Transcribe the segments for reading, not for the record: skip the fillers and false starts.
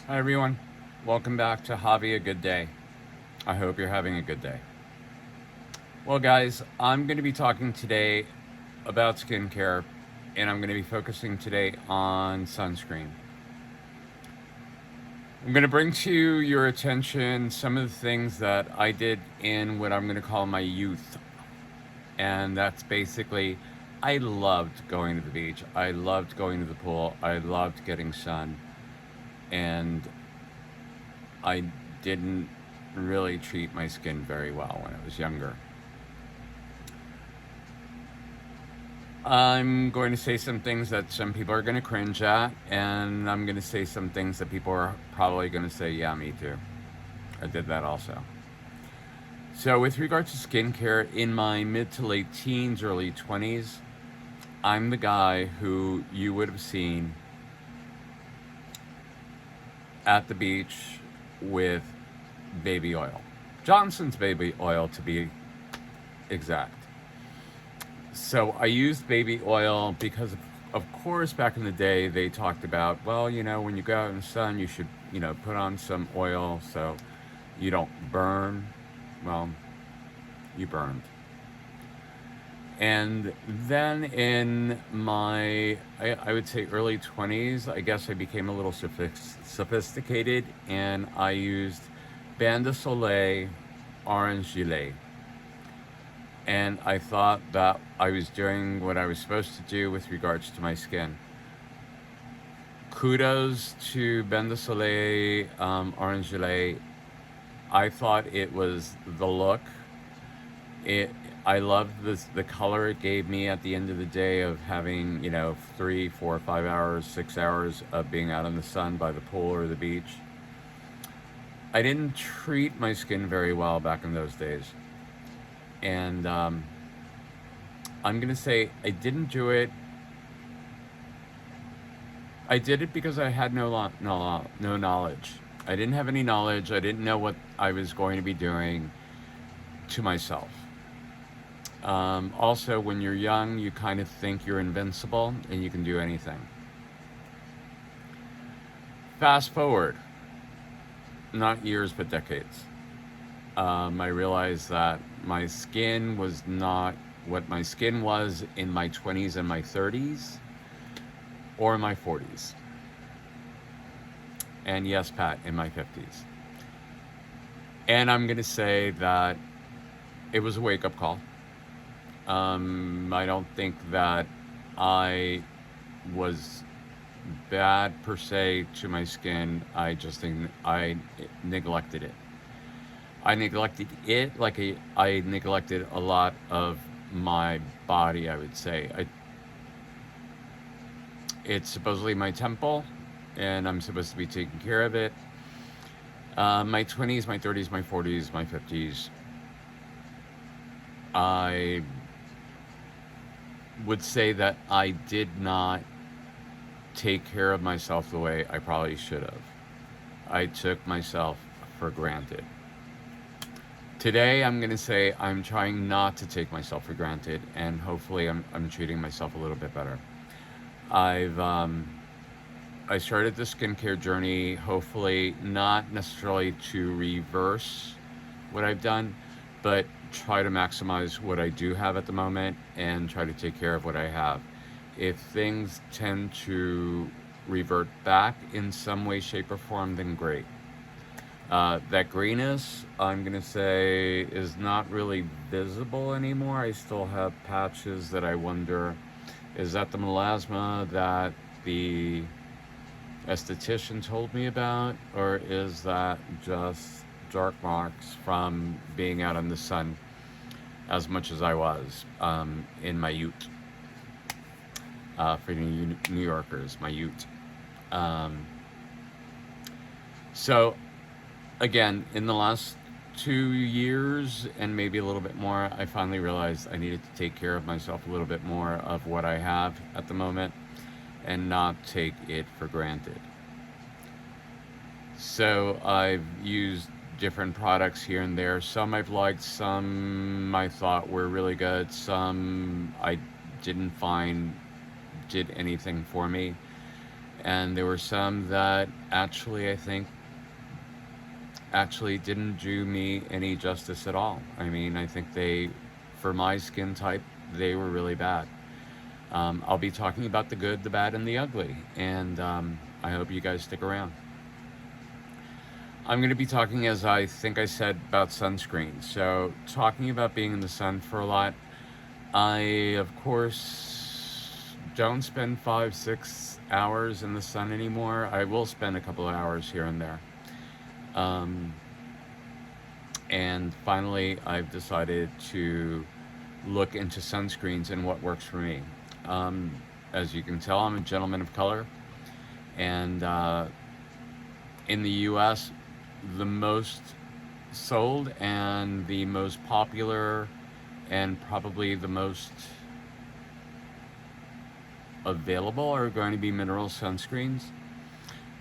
Hi everyone, welcome back to Javi A Good Day. I hope you're having a good day. Well, guys, I'm going to be talking today about skincare, and I'm going to be focusing today on sunscreen. I'm going to bring to your attention some of the things that I did in what I'm going to call my youth, and that's basically I loved going to the beach, I loved going to the pool, I loved getting sun, and I didn't really treat my skin very well when I was younger. I'm going to say some things that some people are going to cringe at, and I'm going to say some things that people are probably going to say, yeah, me too. I did that also. So, with regard to skincare, in my mid to late teens, early 20s, I'm the guy who you would have seen at the beach with baby oil. Johnson's baby oil, to be exact. So I used baby oil because, of course, back in the day they talked about, well, when you go out in the sun, you should, put on some oil so you don't burn. Well, you burned. And then in my, I would say early 20s, I guess I became a little sophisticated and I used Bain de Soleil Orange Gilet. And I thought that I was doing what I was supposed to do with regards to my skin. Kudos to Ben de Soleil Orange Gilet. I thought it was the look. It. I loved the color it gave me at the end of the day of having 3, 4, 5 hours, 6 hours of being out in the sun by the pool or the beach. I didn't treat my skin very well back in those days, and I'm gonna say I didn't do it. I did it because I had no knowledge. I didn't have any knowledge. I didn't know what I was going to be doing to myself. Also, when you're young, you kind of think you're invincible and you can do anything. Fast forward, not years but decades. I realized that my skin was not what my skin was in my 20s and my 30s or my 40s. And yes, Pat, in my 50s. And I'm going to say that it was a wake up call. I don't think that I was bad per se to my skin. I just think I neglected it. I neglected it like I neglected a lot of my body, I would say. It's supposedly my temple, and I'm supposed to be taking care of it. My 20s, my 30s, my 40s, my 50s, I would say that I did not take care of myself the way I probably should have. I took myself for granted. Today, I'm going to say I'm trying not to take myself for granted, and hopefully, I'm treating myself a little bit better. I've I started the skincare journey, hopefully not necessarily to reverse what I've done, but try to maximize what I do have at the moment and try to take care of what I have. If things tend to revert back in some way, shape, or form, then great. That greenness, I'm going to say, is not really visible anymore. I still have patches that I wonder, is that the melasma that the esthetician told me about, or is that just dark marks from being out in the sun as much as I was in my ute? For New Yorkers, my ute. Um, so, again, in the last 2 years and maybe a little bit more, I finally realized I needed to take care of myself a little bit more of what I have at the moment and not take it for granted. So I've used different products here and there. Some I've liked, some I thought were really good, some I didn't find did anything for me. And there were some that actually, I think, actually didn't do me any justice at all. I mean, I think they, for my skin type, they were really bad. I'll be talking about the good, the bad, and the ugly, and I hope you guys stick around. I'm going to be talking, as I think I said, about sunscreen. So, talking about being in the sun for a lot, I, of course, don't spend 5, 6 hours in the sun anymore. I will spend a couple of hours here and there. Um, and finally, I've decided to look into sunscreens and what works for me. Um, as you can tell, I'm a gentleman of color, and in the US, the most sold and the most popular and probably the most available are going to be mineral sunscreens.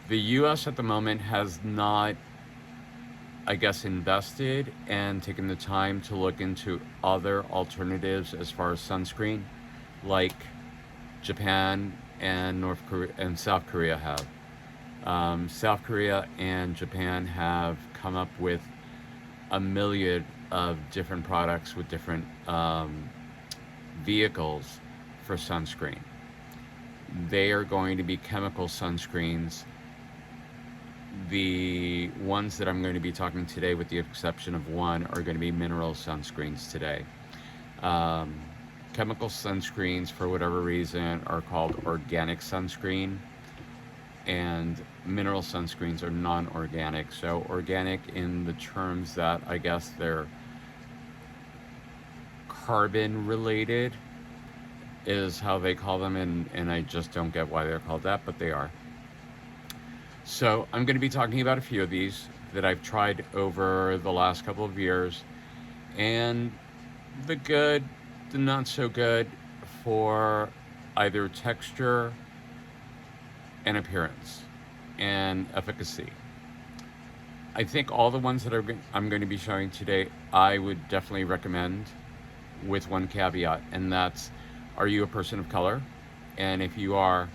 The US at the moment has not, I guess, invested and taken the time to look into other alternatives as far as sunscreen, like Japan and North Korea and South Korea have. South Korea and Japan have come up with a myriad of different products with different vehicles for sunscreen. They are going to be chemical sunscreens. The ones that I'm going to be talking today, with the exception of one, are going to be mineral sunscreens today. Um, Chemical sunscreens, for whatever reason, are called organic sunscreen, and mineral sunscreens are non-organic. So organic in the terms that I guess they're carbon related is how they call them, and I just don't get why they're called that, but they are. So I'm going to be talking about a few of these that I've tried over the last couple of years, and the good, the not so good, for either texture and appearance and efficacy. I think all the ones that I'm going to be showing today, I would definitely recommend, with one caveat, and that's, are you a person of color? And if you are,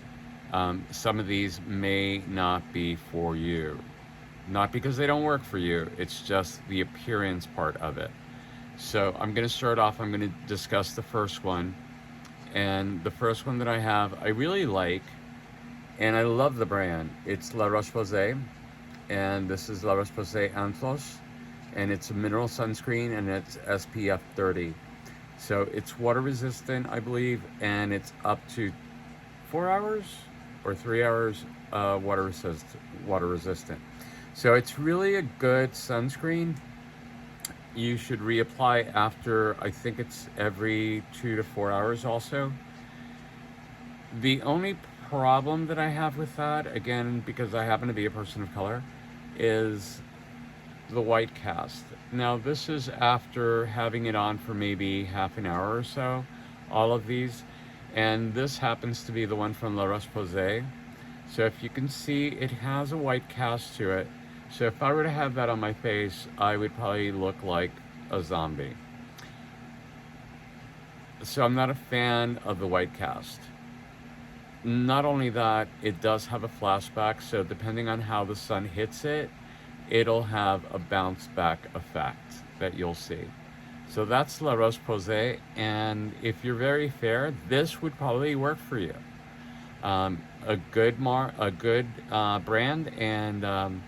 some of these may not be for you. Not because they don't work for you, it's just the appearance part of it. So I'm going to start off, I'm going to discuss the first one. And the first one that I have, I really like, and I love the brand. It's La Roche-Posay, and this is La Roche-Posay Anthos, and it's a mineral sunscreen, and it's SPF 30. So it's water resistant, I believe, and it's up to 4 hours or 3 hours water resistant. So it's really a good sunscreen. You should reapply after, I think it's every 2 to 4 hours also. The only problem that I have with that, again, because I happen to be a person of color, is the white cast. Now, this is after having it on for maybe half an hour or so, all of these, and this happens to be the one from La Roche-Posay. So if you can see, it has a white cast to it. So if I were to have that on my face, I would probably look like a zombie. So I'm not a fan of the white cast. Not only that, it does have a flashback, so depending on how the sun hits it, it'll have a bounce back effect that you'll see. So that's La Roche-Posay, and if you're very fair, this would probably work for you. A good brand, and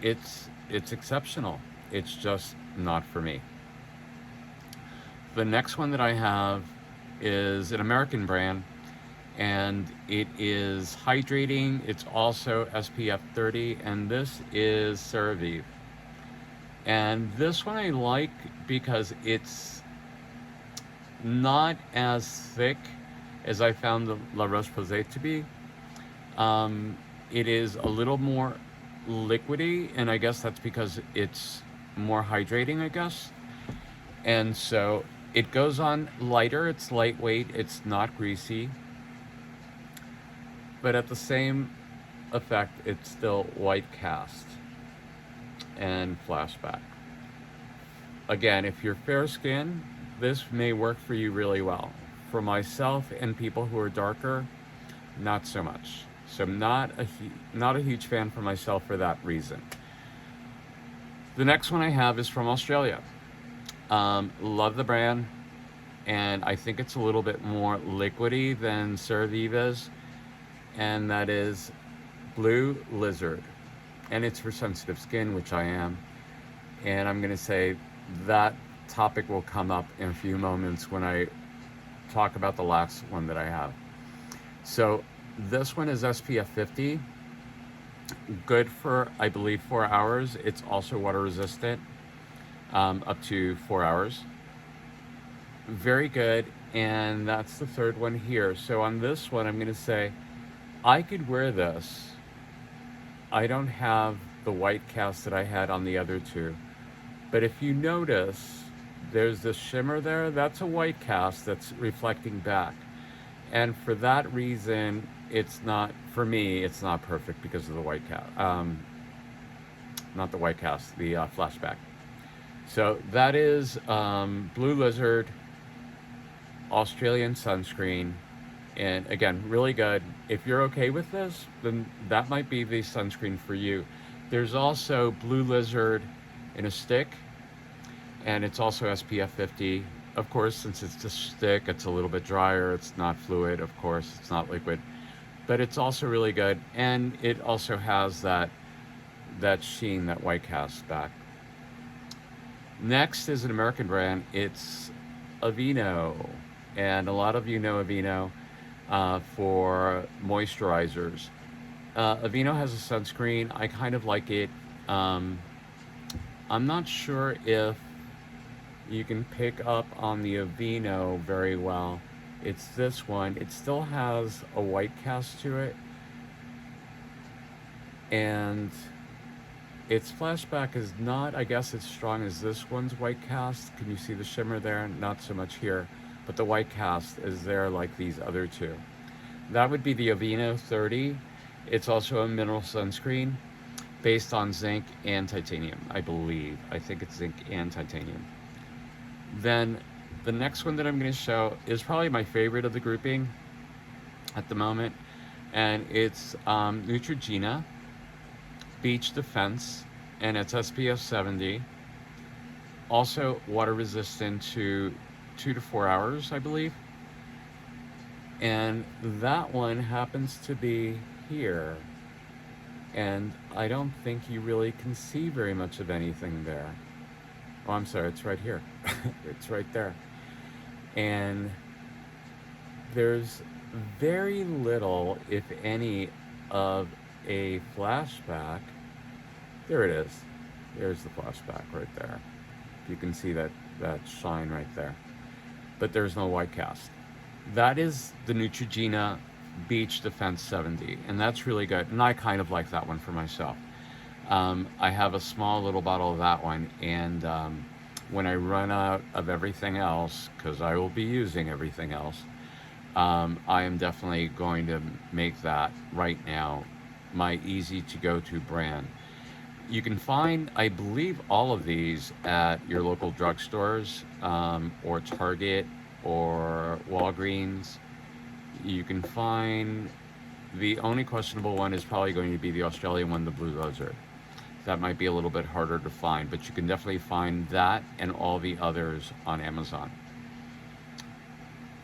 it's exceptional. It's just not for me. The next one that I have is an American brand, and it is hydrating. It's also SPF 30, and this is CeraVe. And this one I like because it's not as thick as I found the La Roche-Posay to be. It is a little more liquidy, and I guess that's because it's more hydrating, I guess. And so it goes on lighter, it's lightweight, it's not greasy, but at the same effect, it's still white cast and flashback. Again, if you're fair skinned, this may work for you really well. For myself and people who are darker, not so much. So I'm not a huge fan for myself for that reason. The next one I have is from Australia. Love the brand, and I think it's a little bit more liquidy than CeraVeva's, and that is Blue Lizard. And it's for sensitive skin, which I am. And I'm going to say that topic will come up in a few moments when I talk about the last one that I have. So this one is SPF 50, good for, I believe, 4 hours. It's also water resistant, up to 4 hours. Very good. And that's the third one here. So on this one, I'm going to say I could wear this. I don't have the white cast that I had on the other two. But if you notice, there's this shimmer there. That's a white cast that's reflecting back. And for that reason, it's not, for me, it's not perfect because of the white cast. Not the white cast, the flashback. So that is Blue Lizard Australian sunscreen. And again, really good. If you're okay with this, then that might be the sunscreen for you. There's also Blue Lizard in a stick, and it's also SPF 50. Of course, since it's a stick, it's a little bit drier. It's not fluid, of course, it's not liquid, but it's also really good. And it also has that sheen, that white cast back. Next is an American brand. It's Aveeno, and a lot of you know Aveeno for moisturizers. Aveeno has a sunscreen. I kind of like it. I'm not sure if you can pick up on the Aveeno very well. It's this one. It still has a white cast to it, and its flashback is not, I guess, as strong as this one's white cast. Can you see the shimmer there? Not so much here, but the white cast is there like these other two. That would be the Aveeno 30. It's also a mineral sunscreen based on zinc and titanium, I believe. I think it's zinc and titanium. Then the next one that I'm going to show is probably my favorite of the grouping at the moment, and it's Neutrogena Beach Defense, and it's SPF 70. Also water resistant to 2 to 4 hours, I believe. And that one happens to be here. And I don't think you really can see very much of anything there. Oh, I'm sorry, it's right here. It's right there. And there's very little, if any, of a flashback. There it is. There's the flashback right there. You can see that shine right there. But there's no white cast. That is the Neutrogena Beach Defense 70, and that's really good. And I kind of like that one for myself. I have a small little bottle of that one, and when I run out of everything else, because I will be using everything else, I am definitely going to make that right now my easy to go to brand. You can find, I believe, all of these at your local drugstores, or Target or Walgreens. You can find, the only questionable one is probably going to be the Australian one, the Blue Lizard. That might be a little bit harder to find, but you can definitely find that and all the others on Amazon.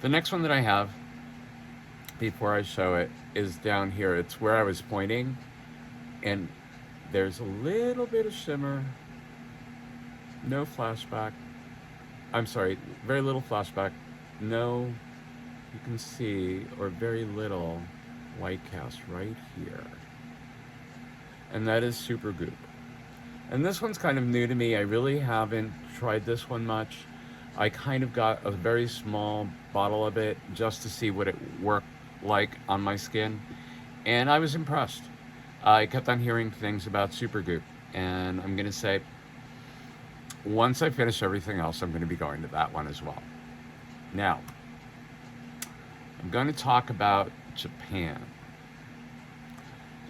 The next one that I have, before I show it, is down here. It's where I was pointing, and there's a little bit of shimmer, no flashback. I'm sorry, very little flashback, no, you can see, or very little white cast right here. And that is Super Goop. And this one's kind of new to me. I really haven't tried this one much. I kind of got a very small bottle of it just to see what it worked like on my skin, and I was impressed. I kept on hearing things about Super Goop, and I'm going to say, once I finish everything else, I'm going to be going to that one as well. Now, I'm going to talk about Japan.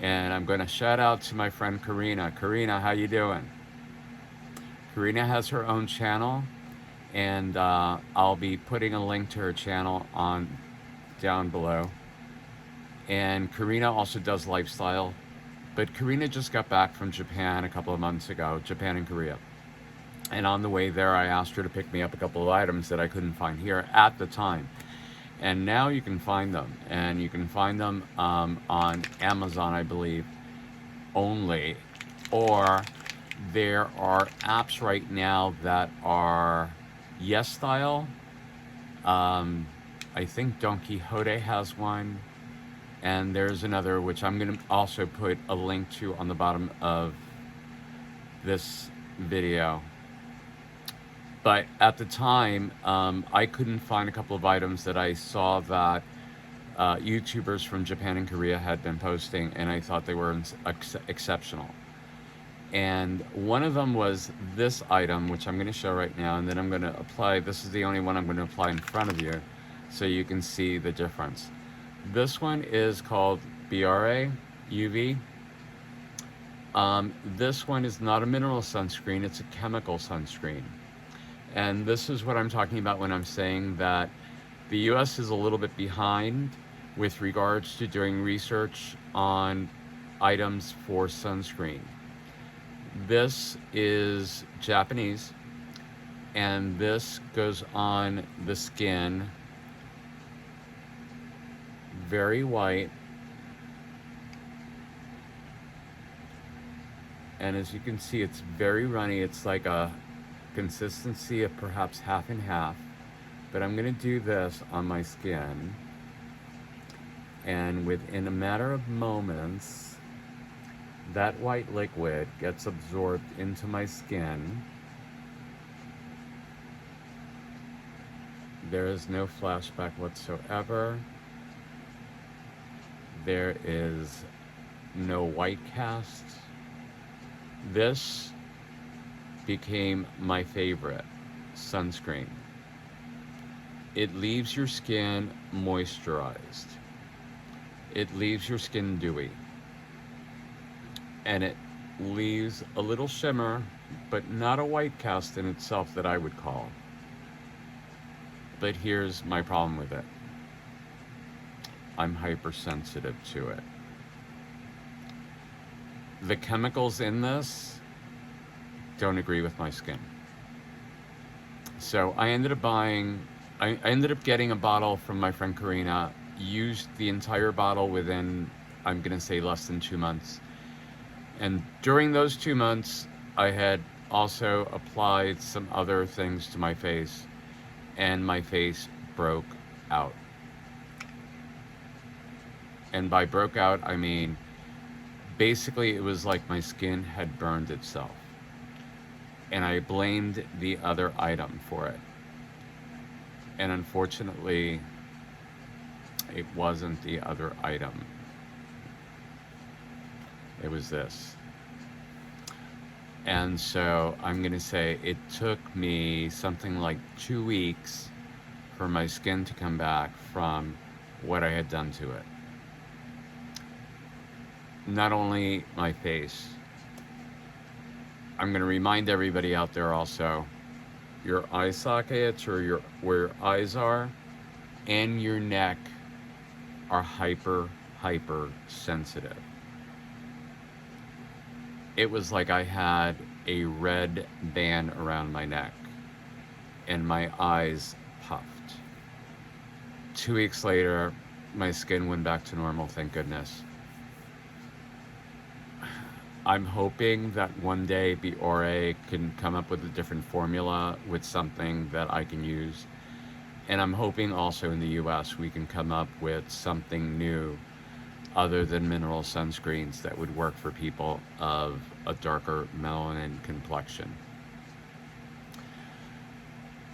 And I'm going to shout out to my friend Karina. Karina, how you doing? Karina has her own channel, and I'll be putting a link to her channel on down below. And Karina also does lifestyle, but Karina just got back from Japan a couple of months ago, Japan and Korea. And on the way there, I asked her to pick me up a couple of items that I couldn't find here at the time. And now you can find them, and you can find them on Amazon, I believe, only. Or there are apps right now that are Yes Style. I think Don Quixote has one. And there's another, which I'm going to also put a link to on the bottom of this video. But at the time, I couldn't find a couple of items that I saw that YouTubers from Japan and Korea had been posting, and I thought they were exceptional. And one of them was this item, which I'm going to show right now, and then I'm going to apply. This is the only one I'm going to apply in front of you, so you can see the difference. This one is called BRA UV. This one is not a mineral sunscreen, it's a chemical sunscreen. And this is what I'm talking about when I'm saying that the US is a little bit behind with regards to doing research on items for sunscreen. This is Japanese, and this goes on the skin, very white. And as you can see, it's very runny. It's like a consistency of perhaps half and half. But I'm going to do this on my skin, and within a matter of moments, that white liquid gets absorbed into my skin. There is no flashback whatsoever. There is no white cast. This became my favorite sunscreen. It leaves your skin moisturized. It leaves your skin dewy. And it leaves a little shimmer, but not a white cast in itself that I would call. But here's my problem with it. I'm hypersensitive to it. The chemicals in this don't agree with my skin. So I ended up getting a bottle from my friend Karina, used the entire bottle within, I'm gonna say, less than 2 months. And during those 2 months, I had also applied some other things to my face, and my face broke out. And by broke out, I mean, basically it was like my skin had burned itself. And I blamed the other item for it. And unfortunately, it wasn't the other item. It was this. And so I'm gonna say it took me something like 2 weeks for my skin to come back from what I had done to it. Not only my face. I'm going to remind everybody out there also, your eye sockets, or where your eyes are, and your neck are hyper sensitive. It was like I had a red band around my neck, and my eyes puffed. 2 weeks later, my skin went back to normal, thank goodness. I'm hoping that one day Biore can come up with a different formula with something that I can use. And I'm hoping also in the US we can come up with something new other than mineral sunscreens that would work for people of a darker melanin complexion.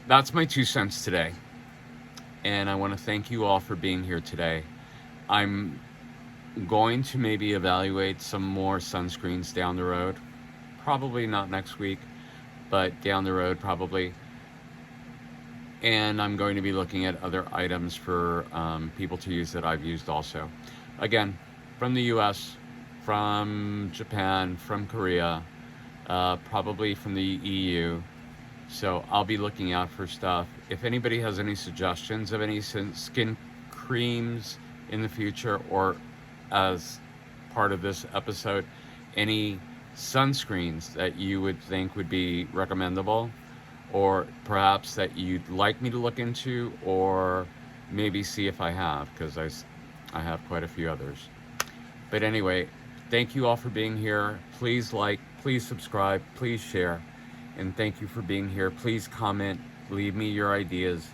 That's my 2 cents today. And I want to thank you all for being here today. I'm going to maybe evaluate some more sunscreens down the road. Probably not next week, but down the road probably. And I'm going to be looking at other items for people to use that I've used also. Again, from the US, from Japan, from Korea, probably from the EU. So I'll be looking out for stuff. If anybody has any suggestions of any skin creams in the future, or as part of this episode any sunscreens that you would think would be recommendable, or perhaps that you'd like me to look into, or maybe see if I have, because I have quite a few others. But anyway, thank you all for being here. Please like, please subscribe, please share, and thank you for being here. Please comment, leave me your ideas,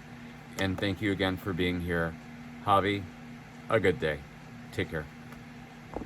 and thank you again for being here. Javi, a good day. Take care.